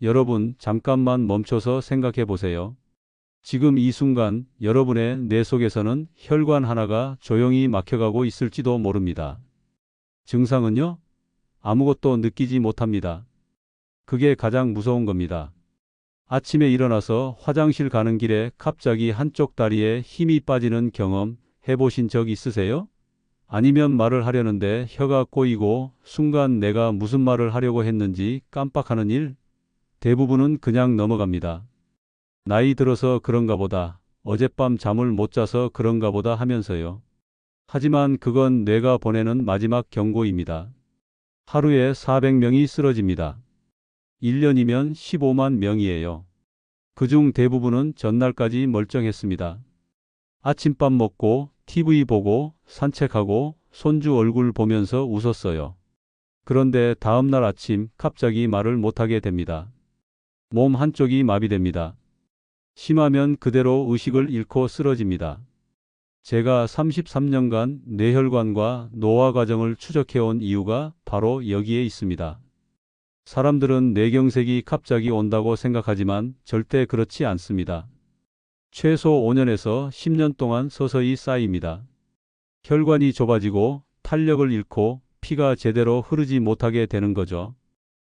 여러분, 잠깐만 멈춰서 생각해 보세요. 지금 이 순간 여러분의 뇌 속에서는 혈관 하나가 조용히 막혀가고 있을지도 모릅니다. 증상은요? 아무것도 느끼지 못합니다. 그게 가장 무서운 겁니다. 아침에 일어나서 화장실 가는 길에 갑자기 한쪽 다리에 힘이 빠지는 경험 해보신 적 있으세요? 아니면 말을 하려는데 혀가 꼬이고 순간 내가 무슨 말을 하려고 했는지 깜빡하는 일? 대부분은 그냥 넘어갑니다. 나이 들어서 그런가 보다. 어젯밤 잠을 못 자서 그런가 보다 하면서요. 하지만 그건 뇌가 보내는 마지막 경고입니다. 하루에 400명이 쓰러집니다. 1년이면 15만 명이에요. 그중 대부분은 전날까지 멀쩡했습니다. 아침밥 먹고 TV 보고 산책하고 손주 얼굴 보면서 웃었어요. 그런데 다음날 아침 갑자기 말을 못하게 됩니다. 몸 한쪽이 마비됩니다. 심하면 그대로 의식을 잃고 쓰러집니다. 제가 33년간 뇌혈관과 노화 과정을 추적해온 이유가 바로 여기에 있습니다. 사람들은 뇌경색이 갑자기 온다고 생각하지만 절대 그렇지 않습니다. 최소 5년에서 10년 동안 서서히 쌓입니다. 혈관이 좁아지고 탄력을 잃고 피가 제대로 흐르지 못하게 되는 거죠.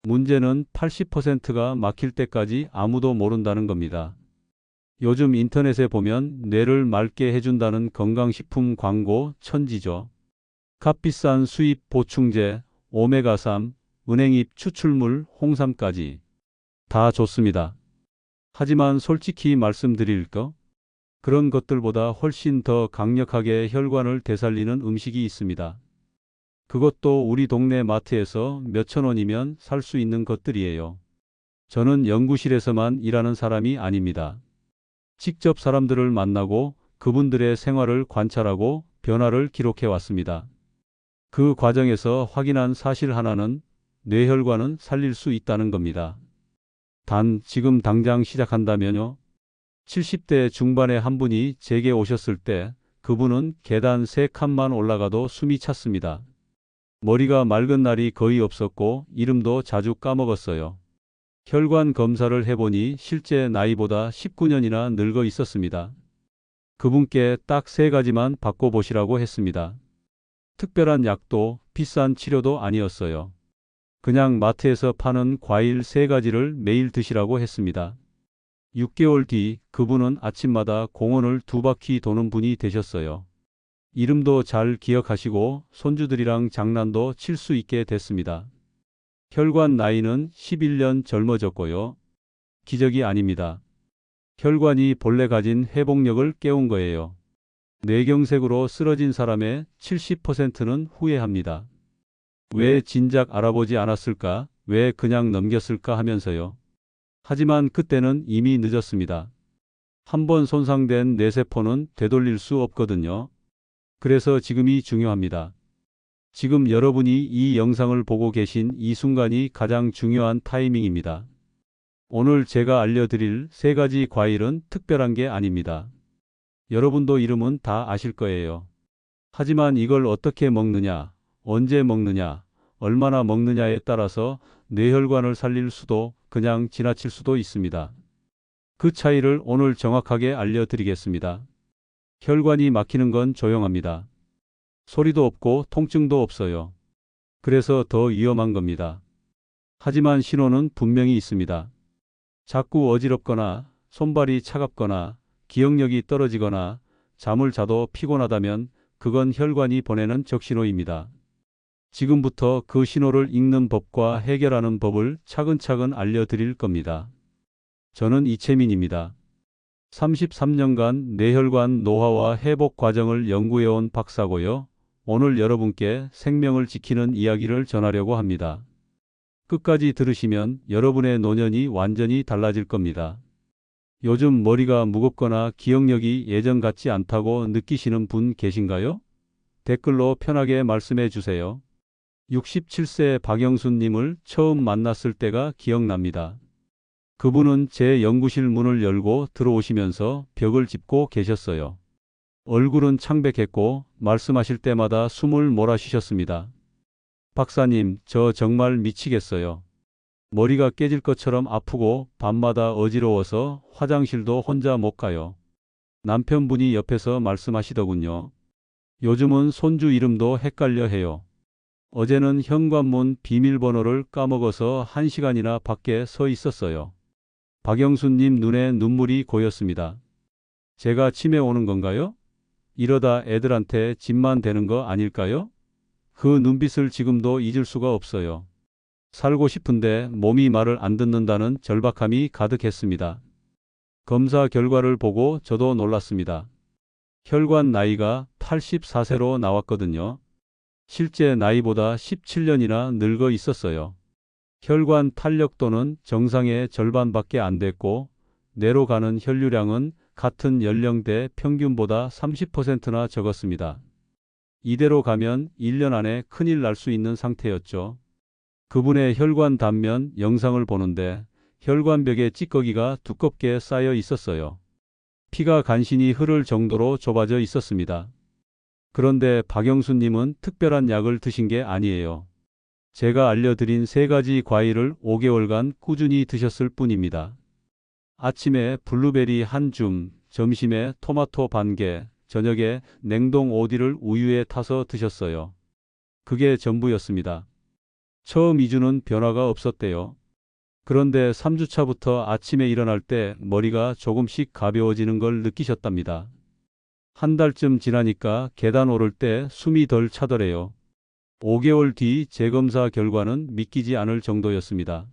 문제는 80%가 막힐 때까지 아무도 모른다는 겁니다. 요즘 인터넷에 보면 뇌를 맑게 해준다는 건강식품 광고 천지죠. 값비싼 수입 보충제, 오메가3, 은행잎 추출물, 홍삼까지 다 좋습니다. 하지만 솔직히 말씀드릴 거, 그런 것들보다 훨씬 더 강력하게 혈관을 되살리는 음식이 있습니다. 그것도 우리 동네 마트에서 몇천 원이면 살 수 있는 것들이에요. 저는 연구실에서만 일하는 사람이 아닙니다. 직접 사람들을 만나고 그분들의 생활을 관찰하고 변화를 기록해 왔습니다. 그 과정에서 확인한 사실 하나는 뇌혈관은 살릴 수 있다는 겁니다. 단 지금 당장 시작한다면요. 70대 중반의 한 분이 제게 오셨을 때 그분은 계단 3칸만 올라가도 숨이 찼습니다. 머리가 맑은 날이 거의 없었고 이름도 자주 까먹었어요. 혈관 검사를 해보니 실제 나이보다 19년이나 늙어 있었습니다. 그분께 딱 3가지만 바꿔보시라고 했습니다. 특별한 약도 비싼 치료도 아니었어요. 그냥 마트에서 파는 과일 3가지를 매일 드시라고 했습니다. 6개월 뒤 그분은 아침마다 공원을 2바퀴 도는 분이 되셨어요. 이름도 잘 기억하시고 손주들이랑 장난도 칠 수 있게 됐습니다. 혈관 나이는 11년 젊어졌고요. 기적이 아닙니다. 혈관이 본래 가진 회복력을 깨운 거예요. 뇌경색으로 쓰러진 사람의 70%는 후회합니다. 왜 진작 알아보지 않았을까? 왜 그냥 넘겼을까 하면서요. 하지만 그때는 이미 늦었습니다. 한번 손상된 뇌세포는 되돌릴 수 없거든요. 그래서 지금이 중요합니다. 지금 여러분이 이 영상을 보고 계신 이 순간이 가장 중요한 타이밍입니다. 오늘 제가 알려드릴 3가지 과일은 특별한 게 아닙니다. 여러분도 이름은 다 아실 거예요. 하지만 이걸 어떻게 먹느냐, 언제 먹느냐, 얼마나 먹느냐에 따라서 뇌혈관을 살릴 수도 그냥 지나칠 수도 있습니다. 그 차이를 오늘 정확하게 알려드리겠습니다. 혈관이 막히는 건 조용합니다. 소리도 없고 통증도 없어요. 그래서 더 위험한 겁니다. 하지만 신호는 분명히 있습니다. 자꾸 어지럽거나 손발이 차갑거나 기억력이 떨어지거나 잠을 자도 피곤하다면 그건 혈관이 보내는 적신호입니다. 지금부터 그 신호를 읽는 법과 해결하는 법을 차근차근 알려드릴 겁니다. 저는 이채민입니다. 33년간 뇌혈관 노화와 회복 과정을 연구해온 박사고요. 오늘 여러분께 생명을 지키는 이야기를 전하려고 합니다. 끝까지 들으시면 여러분의 노년이 완전히 달라질 겁니다. 요즘 머리가 무겁거나 기억력이 예전 같지 않다고 느끼시는 분 계신가요? 댓글로 편하게 말씀해 주세요. 67세 박영순님을 처음 만났을 때가 기억납니다. 그분은 제 연구실 문을 열고 들어오시면서 벽을 짚고 계셨어요. 얼굴은 창백했고 말씀하실 때마다 숨을 몰아쉬셨습니다. 박사님, 저 정말 미치겠어요. 머리가 깨질 것처럼 아프고 밤마다 어지러워서 화장실도 혼자 못 가요. 남편분이 옆에서 말씀하시더군요. 요즘은 손주 이름도 헷갈려 해요. 어제는 현관문 비밀번호를 까먹어서 1시간이나 밖에 서 있었어요. 박영수님 눈에 눈물이 고였습니다. 제가 치매 오는 건가요? 이러다 애들한테 짐만 되는 거 아닐까요? 그 눈빛을 지금도 잊을 수가 없어요. 살고 싶은데 몸이 말을 안 듣는다는 절박함이 가득했습니다. 검사 결과를 보고 저도 놀랐습니다. 혈관 나이가 84세로 나왔거든요. 실제 나이보다 17년이나 늙어 있었어요. 혈관 탄력도는 정상의 절반밖에 안 됐고 뇌로 가는 혈류량은 같은 연령대 평균보다 30%나 적었습니다. 이대로 가면 1년 안에 큰일 날 수 있는 상태였죠. 그분의 혈관 단면 영상을 보는데 혈관벽에 찌꺼기가 두껍게 쌓여 있었어요. 피가 간신히 흐를 정도로 좁아져 있었습니다. 그런데 박영수님은 특별한 약을 드신 게 아니에요. 제가 알려드린 3가지 과일을 5개월간 꾸준히 드셨을 뿐입니다. 아침에 블루베리 한 줌, 점심에 토마토 반 개, 저녁에 냉동 오디를 우유에 타서 드셨어요. 그게 전부였습니다. 처음 2주는 변화가 없었대요. 그런데 3주차부터 아침에 일어날 때 머리가 조금씩 가벼워지는 걸 느끼셨답니다. 한 달쯤 지나니까 계단 오를 때 숨이 덜 차더래요. 5개월 뒤 재검사 결과는 믿기지 않을 정도였습니다.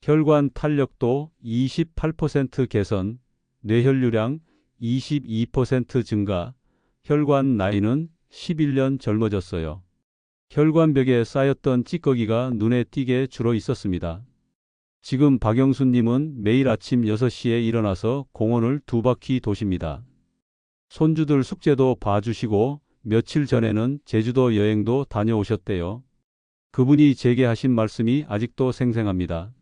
혈관 탄력도 28% 개선, 뇌혈류량 22% 증가, 혈관 나이는 11년 젊어졌어요. 혈관벽에 쌓였던 찌꺼기가 눈에 띄게 줄어 있었습니다. 지금 박영수님은 매일 아침 6시에 일어나서 공원을 2바퀴 도십니다. 손주들 숙제도 봐주시고 며칠 전에는 제주도 여행도 다녀오셨대요. 그분이 제게 하신 말씀이 아직도 생생합니다.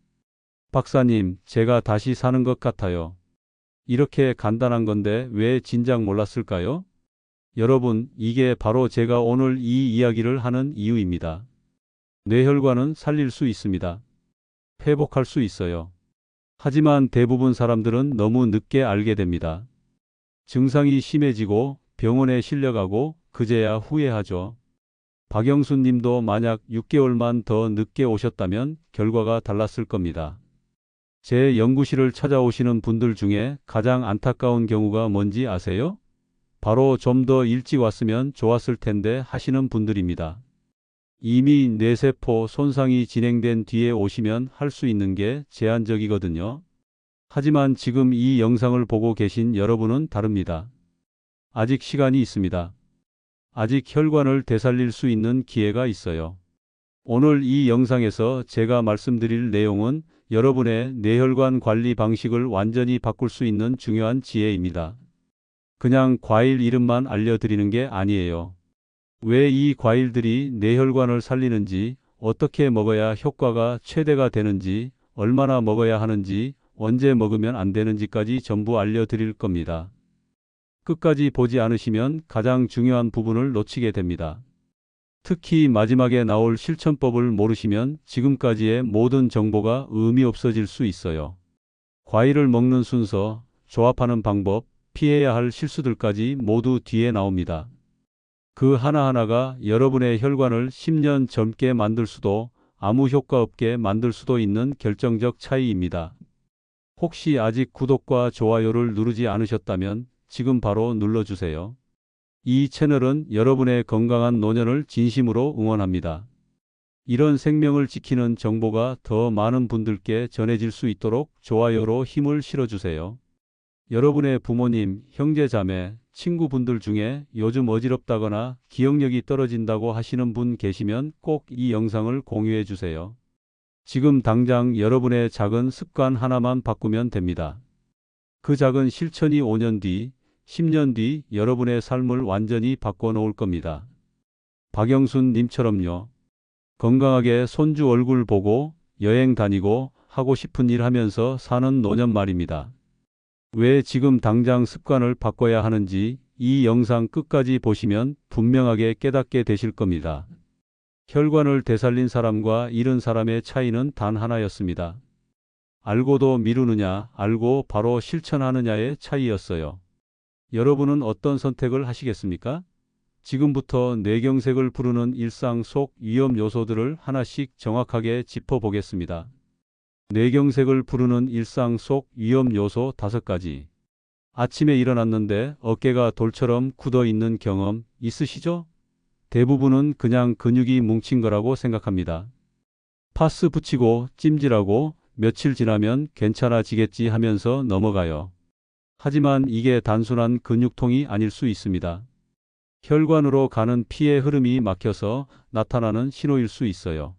박사님, 제가 다시 사는 것 같아요. 이렇게 간단한 건데 왜 진작 몰랐을까요? 여러분, 이게 바로 제가 오늘 이 이야기를 하는 이유입니다. 뇌혈관은 살릴 수 있습니다. 회복할 수 있어요. 하지만 대부분 사람들은 너무 늦게 알게 됩니다. 증상이 심해지고 병원에 실려가고 그제야 후회하죠. 박영수 님도 만약 6개월만 더 늦게 오셨다면 결과가 달랐을 겁니다. 제 연구실을 찾아오시는 분들 중에 가장 안타까운 경우가 뭔지 아세요? 바로 좀 더 일찍 왔으면 좋았을 텐데 하시는 분들입니다. 이미 뇌세포 손상이 진행된 뒤에 오시면 할 수 있는 게 제한적이거든요. 하지만 지금 이 영상을 보고 계신 여러분은 다릅니다. 아직 시간이 있습니다. 아직 혈관을 되살릴 수 있는 기회가 있어요. 오늘 이 영상에서 제가 말씀드릴 내용은 여러분의 뇌혈관 관리 방식을 완전히 바꿀 수 있는 중요한 지혜입니다. 그냥 과일 이름만 알려드리는 게 아니에요. 왜 이 과일들이 뇌혈관을 살리는지, 어떻게 먹어야 효과가 최대가 되는지, 얼마나 먹어야 하는지, 언제 먹으면 안 되는지까지 전부 알려드릴 겁니다. 끝까지 보지 않으시면 가장 중요한 부분을 놓치게 됩니다. 특히 마지막에 나올 실천법을 모르시면 지금까지의 모든 정보가 의미 없어질 수 있어요. 과일을 먹는 순서, 조합하는 방법, 피해야 할 실수들까지 모두 뒤에 나옵니다. 그 하나하나가 여러분의 혈관을 10년 젊게 만들 수도 아무 효과 없게 만들 수도 있는 결정적 차이입니다. 혹시 아직 구독과 좋아요를 누르지 않으셨다면 지금 바로 눌러주세요. 이 채널은 여러분의 건강한 노년을 진심으로 응원합니다. 이런 생명을 지키는 정보가 더 많은 분들께 전해질 수 있도록 좋아요로 힘을 실어주세요. 여러분의 부모님, 형제 자매, 친구분들 중에 요즘 어지럽다거나 기억력이 떨어진다고 하시는 분 계시면 꼭 이 영상을 공유해 주세요. 지금 당장 여러분의 작은 습관 하나만 바꾸면 됩니다. 그 작은 실천이 5년 뒤, 10년 뒤 여러분의 삶을 완전히 바꿔놓을 겁니다. 박영순 님처럼요. 건강하게 손주 얼굴 보고 여행 다니고 하고 싶은 일 하면서 사는 노년 말입니다. 왜 지금 당장 습관을 바꿔야 하는지 이 영상 끝까지 보시면 분명하게 깨닫게 되실 겁니다. 혈관을 되살린 사람과 잃은 사람의 차이는 단 하나였습니다. 알고도 미루느냐, 알고 바로 실천하느냐의 차이였어요. 여러분은 어떤 선택을 하시겠습니까? 지금부터 뇌경색을 부르는 일상 속 위험 요소들을 하나씩 정확하게 짚어보겠습니다. 뇌경색을 부르는 일상 속 위험 요소 5가지. 아침에 일어났는데 어깨가 돌처럼 굳어 있는 경험 있으시죠? 대부분은 그냥 근육이 뭉친 거라고 생각합니다. 파스 붙이고 찜질하고 며칠 지나면 괜찮아지겠지 하면서 넘어가요. 하지만 이게 단순한 근육통이 아닐 수 있습니다. 혈관으로 가는 피의 흐름이 막혀서 나타나는 신호일 수 있어요.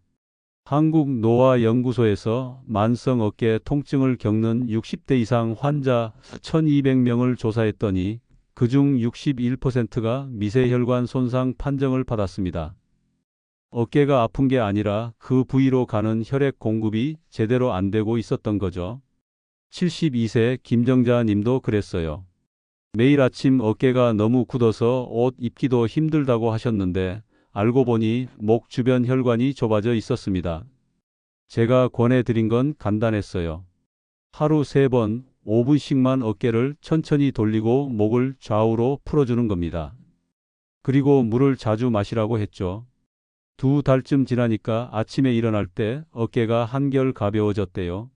한국노화연구소에서 만성 어깨 통증을 겪는 60대 이상 환자 1200명을 조사했더니 그중 61%가 미세혈관 손상 판정을 받았습니다. 어깨가 아픈 게 아니라 그 부위로 가는 혈액 공급이 제대로 안 되고 있었던 거죠. 72세 김정자 님도 그랬어요. 매일 아침 어깨가 너무 굳어서 옷 입기도 힘들다고 하셨는데 알고 보니 목 주변 혈관이 좁아져 있었습니다. 제가 권해드린 건 간단했어요. 하루 3번 5분씩만 어깨를 천천히 돌리고 목을 좌우로 풀어주는 겁니다. 그리고 물을 자주 마시라고 했죠. 2달쯤 지나니까 아침에 일어날 때 어깨가 한결 가벼워졌대요.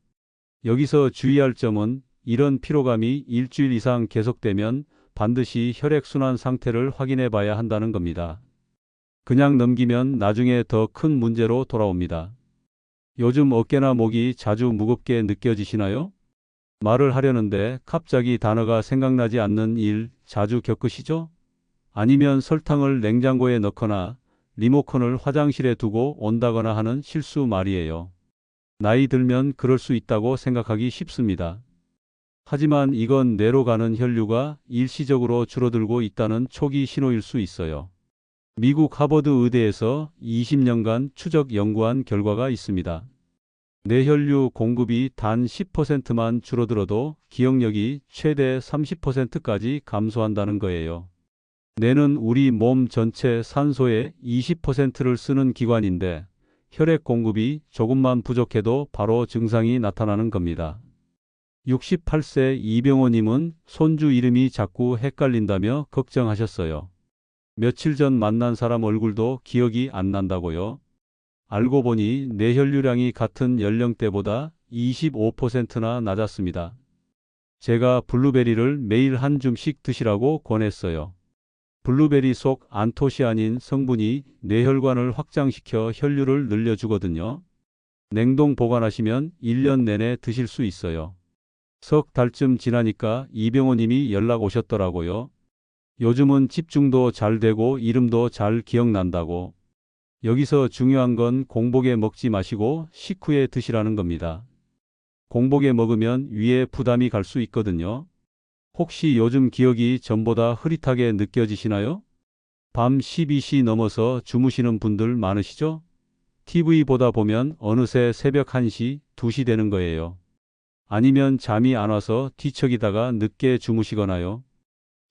여기서 주의할 점은 이런 피로감이 일주일 이상 계속되면 반드시 혈액순환 상태를 확인해 봐야 한다는 겁니다. 그냥 넘기면 나중에 더 큰 문제로 돌아옵니다. 요즘 어깨나 목이 자주 무겁게 느껴지시나요? 말을 하려는데 갑자기 단어가 생각나지 않는 일 자주 겪으시죠? 아니면 설탕을 냉장고에 넣거나 리모컨을 화장실에 두고 온다거나 하는 실수 말이에요. 나이 들면 그럴 수 있다고 생각하기 쉽습니다. 하지만 이건 뇌로 가는 혈류가 일시적으로 줄어들고 있다는 초기 신호일 수 있어요. 미국 하버드 의대에서 20년간 추적 연구한 결과가 있습니다. 뇌혈류 공급이 단 10%만 줄어들어도 기억력이 최대 30%까지 감소한다는 거예요. 뇌는 우리 몸 전체 산소의 20%를 쓰는 기관인데 혈액 공급이 조금만 부족해도 바로 증상이 나타나는 겁니다. 68세 이병호님은 손주 이름이 자꾸 헷갈린다며 걱정하셨어요. 며칠 전 만난 사람 얼굴도 기억이 안 난다고요? 알고 보니 뇌혈류량이 같은 연령대보다 25%나 낮았습니다. 제가 블루베리를 매일 한 줌씩 드시라고 권했어요. 블루베리 속 안토시아닌 성분이 뇌혈관을 확장시켜 혈류를 늘려주거든요. 냉동 보관하시면 1년 내내 드실 수 있어요. 석 달쯤 지나니까 이병호님이 연락 오셨더라고요. 요즘은 집중도 잘 되고 이름도 잘 기억난다고. 여기서 중요한 건 공복에 먹지 마시고 식후에 드시라는 겁니다. 공복에 먹으면 위에 부담이 갈 수 있거든요. 혹시 요즘 기억이 전보다 흐릿하게 느껴지시나요? 밤 12시 넘어서 주무시는 분들 많으시죠? TV 보다 보면 어느새 새벽 1시, 2시 되는 거예요. 아니면 잠이 안 와서 뒤척이다가 늦게 주무시거나요.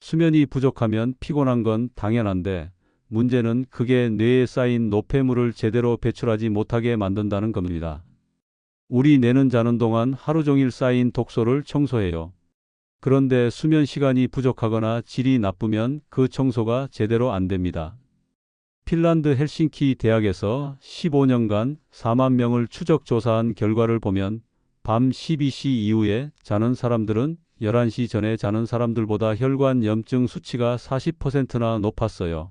수면이 부족하면 피곤한 건 당연한데 문제는 그게 뇌에 쌓인 노폐물을 제대로 배출하지 못하게 만든다는 겁니다. 우리 뇌는 자는 동안 하루 종일 쌓인 독소를 청소해요. 그런데 수면 시간이 부족하거나 질이 나쁘면 그 청소가 제대로 안 됩니다. 핀란드 헬싱키 대학에서 15년간 4만 명을 추적 조사한 결과를 보면 밤 12시 이후에 자는 사람들은 11시 전에 자는 사람들보다 혈관 염증 수치가 40%나 높았어요.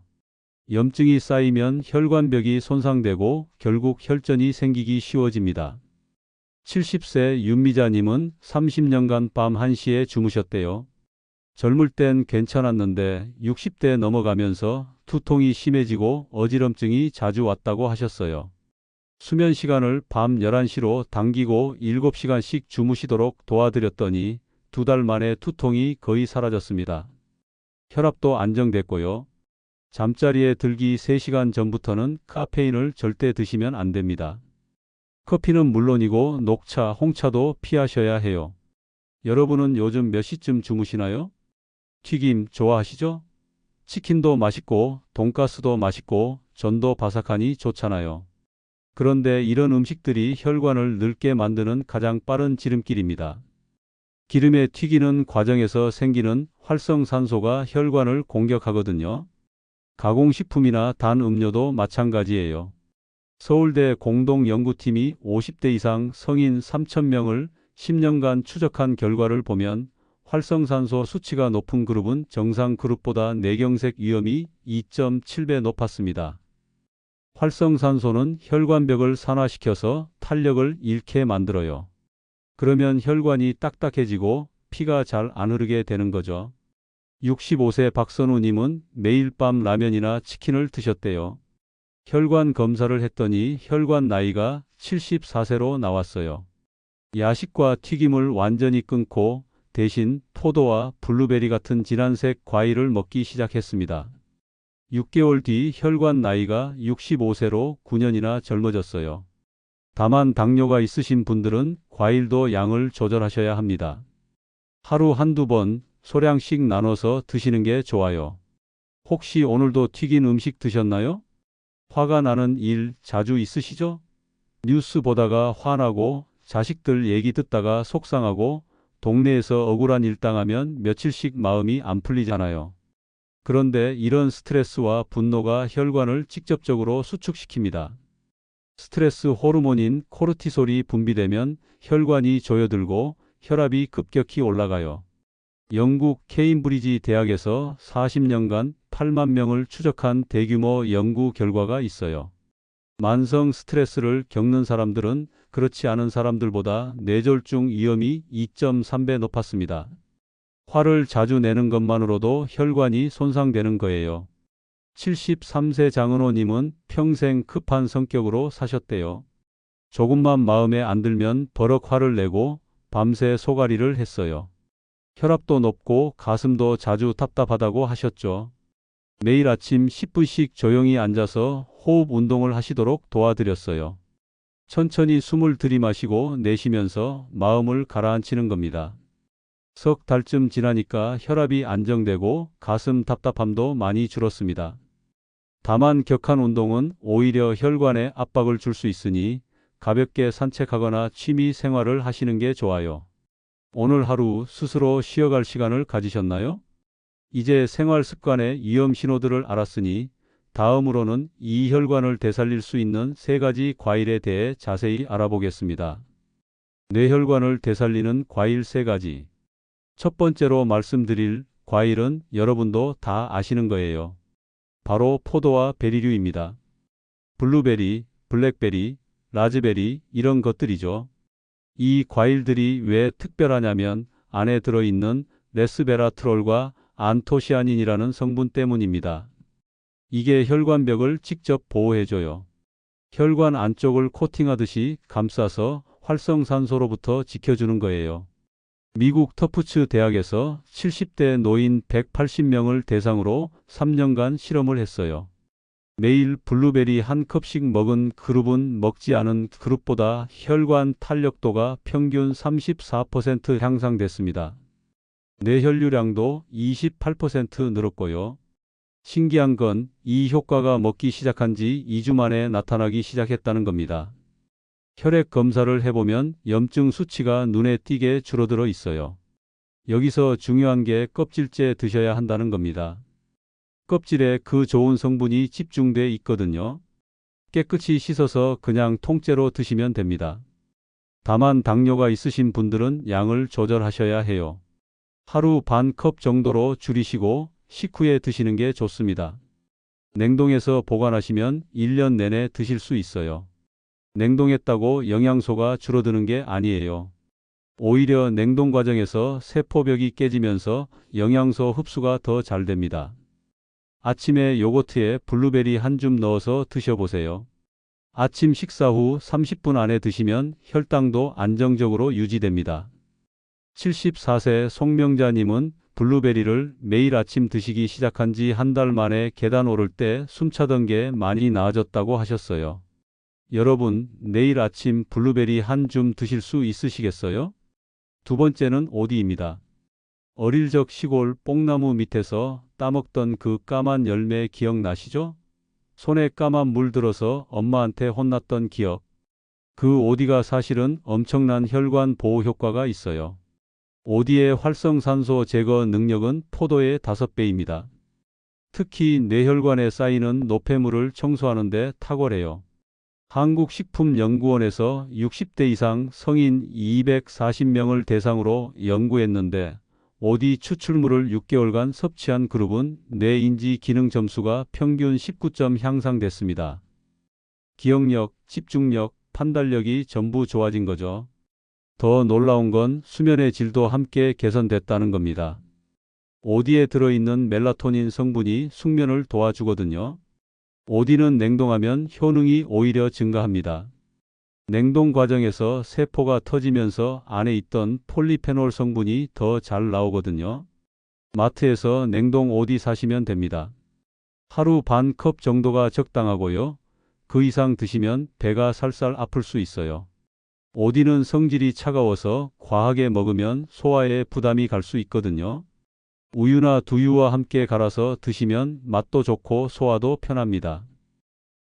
염증이 쌓이면 혈관벽이 손상되고 결국 혈전이 생기기 쉬워집니다. 70세 윤미자님은 30년간 밤 1시에 주무셨대요. 젊을 땐 괜찮았는데 60대 넘어가면서 두통이 심해지고 어지럼증이 자주 왔다고 하셨어요. 수면 시간을 밤 11시로 당기고 7시간씩 주무시도록 도와드렸더니 2달 만에 두통이 거의 사라졌습니다. 혈압도 안정됐고요. 잠자리에 들기 3시간 전부터는 카페인을 절대 드시면 안 됩니다. 커피는 물론이고 녹차, 홍차도 피하셔야 해요. 여러분은 요즘 몇 시쯤 주무시나요? 튀김 좋아하시죠? 치킨도 맛있고 돈가스도 맛있고 전도 바삭하니 좋잖아요. 그런데 이런 음식들이 혈관을 늙게 만드는 가장 빠른 지름길입니다. 기름에 튀기는 과정에서 생기는 활성산소가 혈관을 공격하거든요. 가공식품이나 단 음료도 마찬가지예요. 서울대 공동연구팀이 50대 이상 성인 3,000명을 10년간 추적한 결과를 보면 활성산소 수치가 높은 그룹은 정상 그룹보다 뇌경색 위험이 2.7배 높았습니다. 활성산소는 혈관벽을 산화시켜서 탄력을 잃게 만들어요. 그러면 혈관이 딱딱해지고 피가 잘 안 흐르게 되는 거죠. 65세 박선우님은 매일 밤 라면이나 치킨을 드셨대요. 혈관 검사를 했더니 혈관 나이가 74세로 나왔어요. 야식과 튀김을 완전히 끊고 대신 포도와 블루베리 같은 진한색 과일을 먹기 시작했습니다. 6개월 뒤 혈관 나이가 65세로 9년이나 젊어졌어요. 다만 당뇨가 있으신 분들은 과일도 양을 조절하셔야 합니다. 하루 한두 번 소량씩 나눠서 드시는 게 좋아요. 혹시 오늘도 튀긴 음식 드셨나요? 화가 나는 일 자주 있으시죠? 뉴스 보다가 화나고 자식들 얘기 듣다가 속상하고 동네에서 억울한 일 당하면 며칠씩 마음이 안 풀리잖아요. 그런데 이런 스트레스와 분노가 혈관을 직접적으로 수축시킵니다. 스트레스 호르몬인 코르티솔이 분비되면 혈관이 조여들고 혈압이 급격히 올라가요. 영국 케임브리지 대학에서 40년간 8만 명을 추적한 대규모 연구 결과가 있어요. 만성 스트레스를 겪는 사람들은 그렇지 않은 사람들보다 뇌졸중 위험이 2.3배 높았습니다. 화를 자주 내는 것만으로도 혈관이 손상되는 거예요. 73세 장은호님은 평생 급한 성격으로 사셨대요. 조금만 마음에 안 들면 버럭 화를 내고 밤새 소가리를 했어요. 혈압도 높고 가슴도 자주 답답하다고 하셨죠. 매일 아침 10분씩 조용히 앉아서 호흡 운동을 하시도록 도와드렸어요. 천천히 숨을 들이마시고 내쉬면서 마음을 가라앉히는 겁니다. 석 달쯤 지나니까 혈압이 안정되고 가슴 답답함도 많이 줄었습니다. 다만 격한 운동은 오히려 혈관에 압박을 줄 수 있으니 가볍게 산책하거나 취미 생활을 하시는 게 좋아요. 오늘 하루 스스로 쉬어갈 시간을 가지셨나요? 이제 생활 습관의 위험 신호들을 알았으니 다음으로는 이 혈관을 되살릴 수 있는 3가지 과일에 대해 자세히 알아보겠습니다. 뇌혈관을 되살리는 과일 3가지. 첫 번째로 말씀드릴 과일은 여러분도 다 아시는 거예요. 바로 포도와 베리류입니다. 블루베리, 블랙베리, 라즈베리 이런 것들이죠. 이 과일들이 왜 특별하냐면 안에 들어있는 레스베라트롤과 안토시아닌이라는 성분 때문입니다. 이게 혈관벽을 직접 보호해줘요. 혈관 안쪽을 코팅하듯이 감싸서 활성산소로부터 지켜주는 거예요. 미국 터프츠 대학에서 70대 노인 180명을 대상으로 3년간 실험을 했어요. 매일 블루베리 한 컵씩 먹은 그룹은 먹지 않은 그룹보다 혈관 탄력도가 평균 34% 향상됐습니다. 뇌혈류량도 28% 늘었고요. 신기한 건 이 효과가 먹기 시작한 지 2주 만에 나타나기 시작했다는 겁니다. 혈액 검사를 해보면 염증 수치가 눈에 띄게 줄어들어 있어요. 여기서 중요한 게 껍질째 드셔야 한다는 겁니다. 껍질에 그 좋은 성분이 집중돼 있거든요. 깨끗이 씻어서 그냥 통째로 드시면 됩니다. 다만 당뇨가 있으신 분들은 양을 조절하셔야 해요. 하루 반 컵 정도로 줄이시고 식후에 드시는 게 좋습니다. 냉동해서 보관하시면 1년 내내 드실 수 있어요. 냉동했다고 영양소가 줄어드는 게 아니에요. 오히려 냉동 과정에서 세포벽이 깨지면서 영양소 흡수가 더 잘 됩니다. 아침에 요거트에 블루베리 한 줌 넣어서 드셔보세요. 아침 식사 후 30분 안에 드시면 혈당도 안정적으로 유지됩니다. 74세 송명자님은 블루베리를 매일 아침 드시기 시작한 지 한 달 만에 계단 오를 때 숨차던 게 많이 나아졌다고 하셨어요. 여러분, 내일 아침 블루베리 한 줌 드실 수 있으시겠어요? 두 번째는 오디입니다. 어릴 적 시골 뽕나무 밑에서 따먹던 그 까만 열매 기억나시죠? 손에 까만 물 들어서 엄마한테 혼났던 기억. 그 오디가 사실은 엄청난 혈관 보호 효과가 있어요. 오디의 활성산소 제거 능력은 포도의 5배입니다. 특히 뇌혈관에 쌓이는 노폐물을 청소하는 데 탁월해요. 한국식품연구원에서 60대 이상 성인 240명을 대상으로 연구했는데 오디 추출물을 6개월간 섭취한 그룹은 뇌인지 기능 점수가 평균 19점 향상됐습니다. 기억력, 집중력, 판단력이 전부 좋아진 거죠. 더 놀라운 건 수면의 질도 함께 개선됐다는 겁니다. 오디에 들어있는 멜라토닌 성분이 숙면을 도와주거든요. 오디는 냉동하면 효능이 오히려 증가합니다. 냉동 과정에서 세포가 터지면서 안에 있던 폴리페놀 성분이 더 잘 나오거든요. 마트에서 냉동 오디 사시면 됩니다. 하루 반 컵 정도가 적당하고요. 그 이상 드시면 배가 살살 아플 수 있어요. 오디는 성질이 차가워서 과하게 먹으면 소화에 부담이 갈 수 있거든요. 우유나 두유와 함께 갈아서 드시면 맛도 좋고 소화도 편합니다.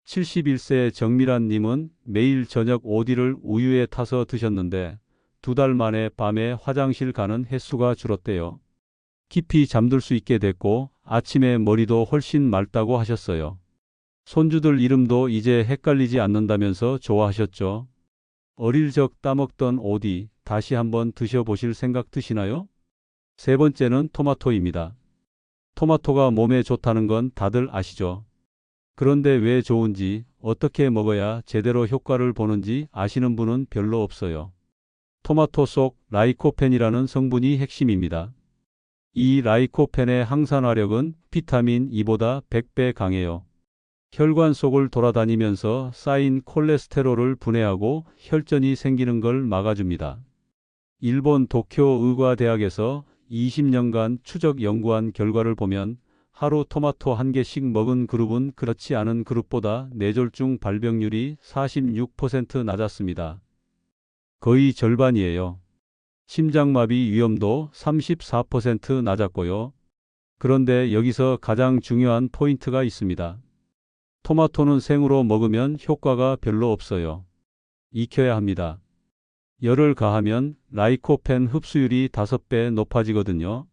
71세 정미란 님은 매일 저녁 오디를 우유에 타서 드셨는데 2달 만에 밤에 화장실 가는 횟수가 줄었대요. 깊이 잠들 수 있게 됐고 아침에 머리도 훨씬 맑다고 하셨어요. 손주들 이름도 이제 헷갈리지 않는다면서 좋아하셨죠. 어릴 적 따먹던 오디 다시 한번 드셔보실 생각 드시나요? 세 번째는 토마토입니다. 토마토가 몸에 좋다는 건 다들 아시죠? 그런데 왜 좋은지, 어떻게 먹어야 제대로 효과를 보는지 아시는 분은 별로 없어요. 토마토 속 라이코펜이라는 성분이 핵심입니다. 이 라이코펜의 항산화력은 비타민 E보다 100배 강해요. 혈관 속을 돌아다니면서 쌓인 콜레스테롤을 분해하고 혈전이 생기는 걸 막아줍니다. 일본 도쿄 의과대학에서 20년간 추적 연구한 결과를 보면 하루 토마토 1개씩 먹은 그룹은 그렇지 않은 그룹보다 뇌졸중 발병률이 46% 낮았습니다. 거의 절반이에요. 심장마비 위험도 34% 낮았고요. 그런데 여기서 가장 중요한 포인트가 있습니다. 토마토는 생으로 먹으면 효과가 별로 없어요. 익혀야 합니다. 열을 가하면 라이코펜 흡수율이 5배 높아지거든요.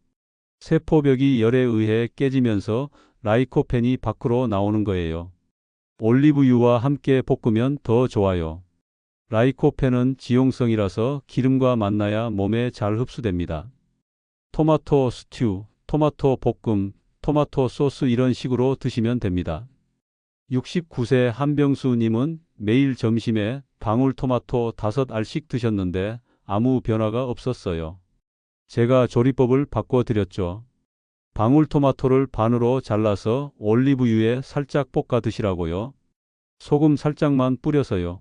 세포벽이 열에 의해 깨지면서 라이코펜이 밖으로 나오는 거예요. 올리브유와 함께 볶으면 더 좋아요. 라이코펜은 지용성이라서 기름과 만나야 몸에 잘 흡수됩니다. 토마토 스튜, 토마토 볶음, 토마토 소스 이런 식으로 드시면 됩니다. 69세 한병수님은 매일 점심에 방울토마토 5알씩 드셨는데 아무 변화가 없었어요. 제가 조리법을 바꿔드렸죠. 방울토마토를 반으로 잘라서 올리브유에 살짝 볶아 드시라고요. 소금 살짝만 뿌려서요.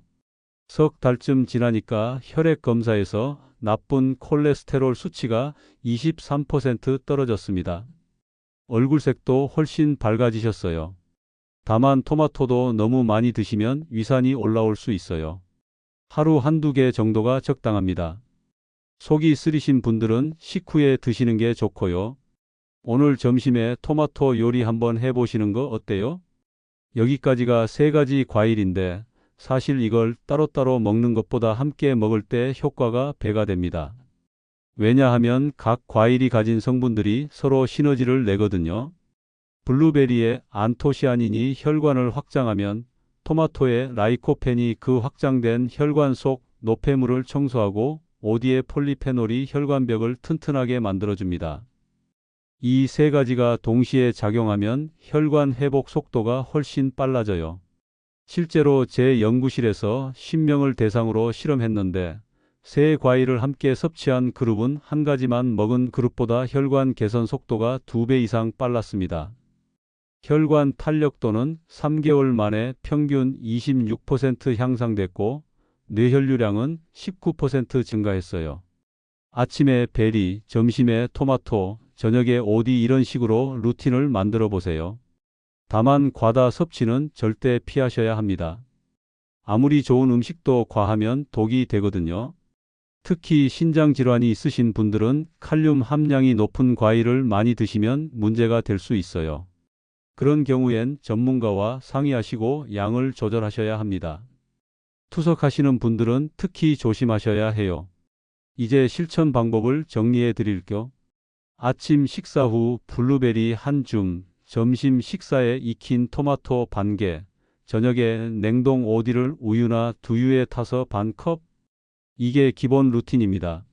석 달쯤 지나니까 혈액 검사에서 나쁜 콜레스테롤 수치가 23% 떨어졌습니다. 얼굴색도 훨씬 밝아지셨어요. 다만 토마토도 너무 많이 드시면 위산이 올라올 수 있어요. 하루 한두 개 정도가 적당합니다. 속이 쓰리신 분들은 식후에 드시는 게 좋고요. 오늘 점심에 토마토 요리 한번 해보시는 거 어때요? 여기까지가 3가지 과일인데 사실 이걸 따로따로 먹는 것보다 함께 먹을 때 효과가 배가 됩니다. 왜냐하면 각 과일이 가진 성분들이 서로 시너지를 내거든요. 블루베리의 안토시아닌이 혈관을 확장하면 토마토의 라이코펜이 그 확장된 혈관 속 노폐물을 청소하고 오디의 폴리페놀이 혈관벽을 튼튼하게 만들어줍니다. 이 3가지가 동시에 작용하면 혈관 회복 속도가 훨씬 빨라져요. 실제로 제 연구실에서 10명을 대상으로 실험했는데 3과일을 함께 섭취한 그룹은 한 가지만 먹은 그룹보다 혈관 개선 속도가 2배 이상 빨랐습니다. 혈관 탄력도는 3개월 만에 평균 26% 향상됐고 뇌혈류량은 19% 증가했어요. 아침에 베리, 점심에 토마토, 저녁에 오디 이런 식으로 루틴을 만들어 보세요. 다만 과다 섭취는 절대 피하셔야 합니다. 아무리 좋은 음식도 과하면 독이 되거든요. 특히 신장 질환이 있으신 분들은 칼륨 함량이 높은 과일을 많이 드시면 문제가 될 수 있어요. 그런 경우엔 전문가와 상의하시고 양을 조절하셔야 합니다. 투석하시는 분들은 특히 조심하셔야 해요. 이제 실천 방법을 정리해 드릴게요. 아침 식사 후 블루베리 한 줌, 점심 식사에 익힌 토마토 반 개, 저녁에 냉동 오디를 우유나 두유에 타서 반 컵. 이게 기본 루틴입니다.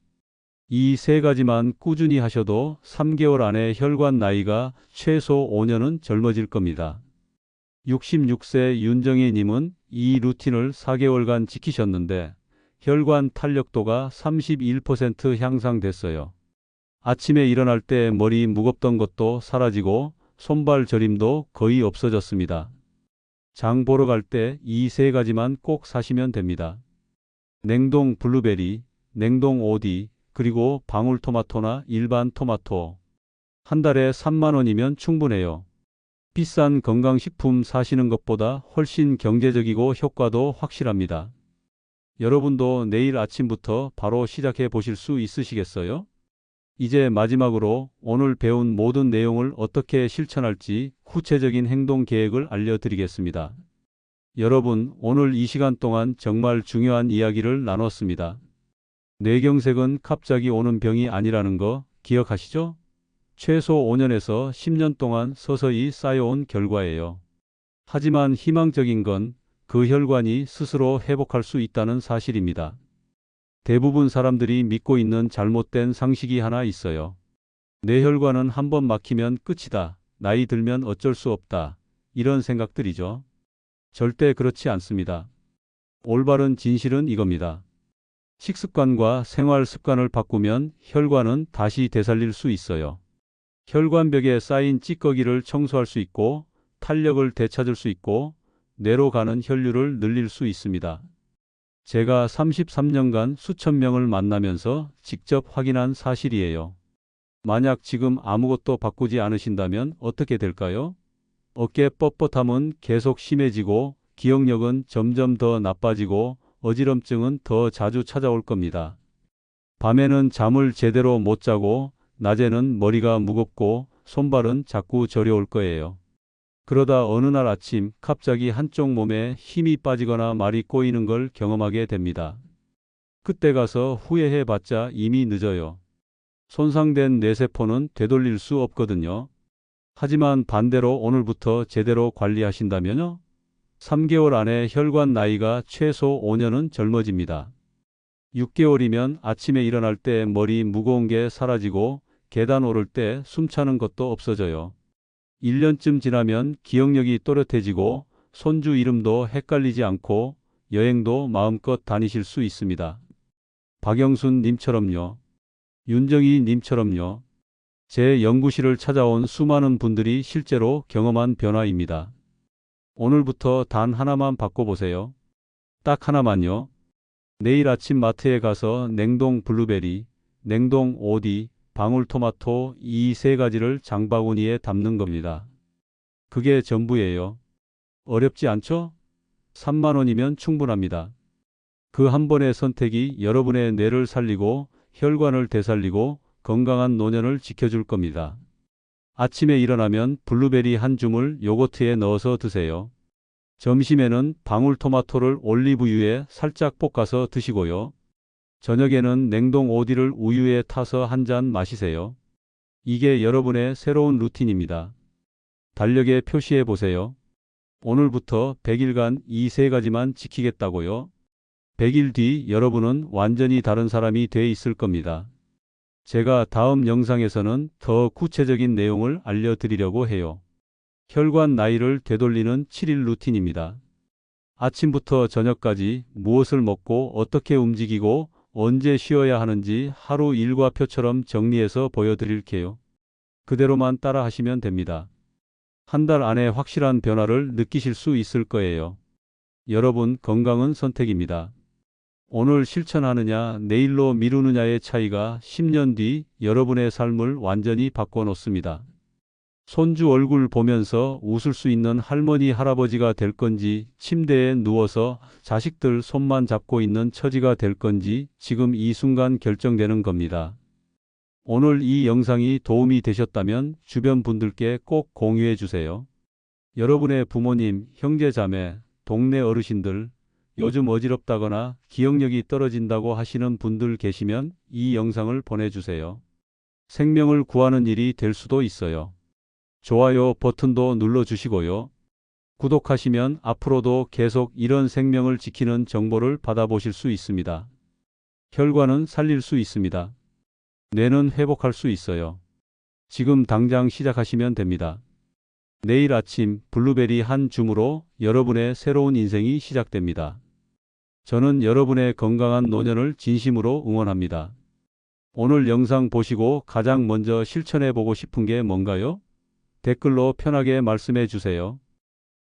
이 세 가지만 꾸준히 하셔도 3개월 안에 혈관 나이가 최소 5년은 젊어질 겁니다. 66세 윤정희 님은 이 루틴을 4개월간 지키셨는데 혈관 탄력도가 31% 향상됐어요. 아침에 일어날 때 머리 무겁던 것도 사라지고 손발 저림도 거의 없어졌습니다. 장 보러 갈 때 이 세 가지만 꼭 사시면 됩니다. 냉동 블루베리, 냉동 오디, 그리고 방울토마토나 일반 토마토. 한 달에 3만 원이면 충분해요. 비싼 건강식품 사시는 것보다 훨씬 경제적이고 효과도 확실합니다. 여러분도 내일 아침부터 바로 시작해 보실 수 있으시겠어요? 이제 마지막으로 오늘 배운 모든 내용을 어떻게 실천할지 구체적인 행동 계획을 알려드리겠습니다. 여러분, 오늘 이 시간 동안 정말 중요한 이야기를 나눴습니다. 뇌경색은 갑자기 오는 병이 아니라는 거 기억하시죠? 최소 5년에서 10년 동안 서서히 쌓여온 결과예요. 하지만 희망적인 건 그 혈관이 스스로 회복할 수 있다는 사실입니다. 대부분 사람들이 믿고 있는 잘못된 상식이 하나 있어요. 뇌혈관은 한번 막히면 끝이다. 나이 들면 어쩔 수 없다. 이런 생각들이죠. 절대 그렇지 않습니다. 올바른 진실은 이겁니다. 식습관과 생활 습관을 바꾸면 혈관은 다시 되살릴 수 있어요. 혈관벽에 쌓인 찌꺼기를 청소할 수 있고 탄력을 되찾을 수 있고 뇌로 가는 혈류를 늘릴 수 있습니다. 제가 33년간 수천 명을 만나면서 직접 확인한 사실이에요. 만약 지금 아무것도 바꾸지 않으신다면 어떻게 될까요? 어깨 뻣뻣함은 계속 심해지고 기억력은 점점 더 나빠지고 어지럼증은 더 자주 찾아올 겁니다. 밤에는 잠을 제대로 못 자고 낮에는 머리가 무겁고 손발은 자꾸 저려올 거예요. 그러다 어느 날 아침 갑자기 한쪽 몸에 힘이 빠지거나 말이 꼬이는 걸 경험하게 됩니다. 그때 가서 후회해 봤자 이미 늦어요. 손상된 뇌세포는 되돌릴 수 없거든요. 하지만 반대로 오늘부터 제대로 관리하신다면요? 3개월 안에 혈관 나이가 최소 5년은 젊어집니다. 6개월이면 아침에 일어날 때 머리 무거운 게 사라지고 계단 오를 때 숨차는 것도 없어져요. 1년쯤 지나면 기억력이 또렷해지고 손주 이름도 헷갈리지 않고 여행도 마음껏 다니실 수 있습니다. 박영순 님처럼요. 윤정희 님처럼요. 제 연구실을 찾아온 수많은 분들이 실제로 경험한 변화입니다. 오늘부터 단 하나만 바꿔보세요. 딱 하나만요. 내일 아침 마트에 가서 냉동 블루베리, 냉동 오디, 방울토마토 이 세 가지를 장바구니에 담는 겁니다. 그게 전부예요. 어렵지 않죠? 3만 원이면 충분합니다. 그 한 번의 선택이 여러분의 뇌를 살리고 혈관을 되살리고 건강한 노년을 지켜줄 겁니다. 아침에 일어나면 블루베리 한 줌을 요거트에 넣어서 드세요. 점심에는 방울토마토를 올리브유에 살짝 볶아서 드시고요. 저녁에는 냉동 오디를 우유에 타서 한 잔 마시세요. 이게 여러분의 새로운 루틴입니다. 달력에 표시해 보세요. 오늘부터 100일간 이 세 가지만 지키겠다고요. 100일 뒤 여러분은 완전히 다른 사람이 돼 있을 겁니다. 제가 다음 영상에서는 더 구체적인 내용을 알려드리려고 해요. 혈관 나이를 되돌리는 7일 루틴입니다. 아침부터 저녁까지 무엇을 먹고 어떻게 움직이고 언제 쉬어야 하는지 하루 일과표처럼 정리해서 보여드릴게요. 그대로만 따라 하시면 됩니다. 한 달 안에 확실한 변화를 느끼실 수 있을 거예요. 여러분, 건강은 선택입니다. 오늘 실천하느냐, 내일로 미루느냐의 차이가 10년 뒤 여러분의 삶을 완전히 바꿔놓습니다. 손주 얼굴 보면서 웃을 수 있는 할머니, 할아버지가 될 건지, 침대에 누워서 자식들 손만 잡고 있는 처지가 될 건지 지금 이 순간 결정되는 겁니다. 오늘 이 영상이 도움이 되셨다면 주변 분들께 꼭 공유해 주세요. 여러분의 부모님, 형제 자매, 동네 어르신들, 요즘 어지럽다거나 기억력이 떨어진다고 하시는 분들 계시면 이 영상을 보내주세요. 생명을 구하는 일이 될 수도 있어요. 좋아요 버튼도 눌러주시고요. 구독하시면 앞으로도 계속 이런 생명을 지키는 정보를 받아보실 수 있습니다. 혈관은 살릴 수 있습니다. 뇌는 회복할 수 있어요. 지금 당장 시작하시면 됩니다. 내일 아침 블루베리 한 줌으로 여러분의 새로운 인생이 시작됩니다. 저는 여러분의 건강한 노년을 진심으로 응원합니다. 오늘 영상 보시고 가장 먼저 실천해 보고 싶은 게 뭔가요? 댓글로 편하게 말씀해 주세요.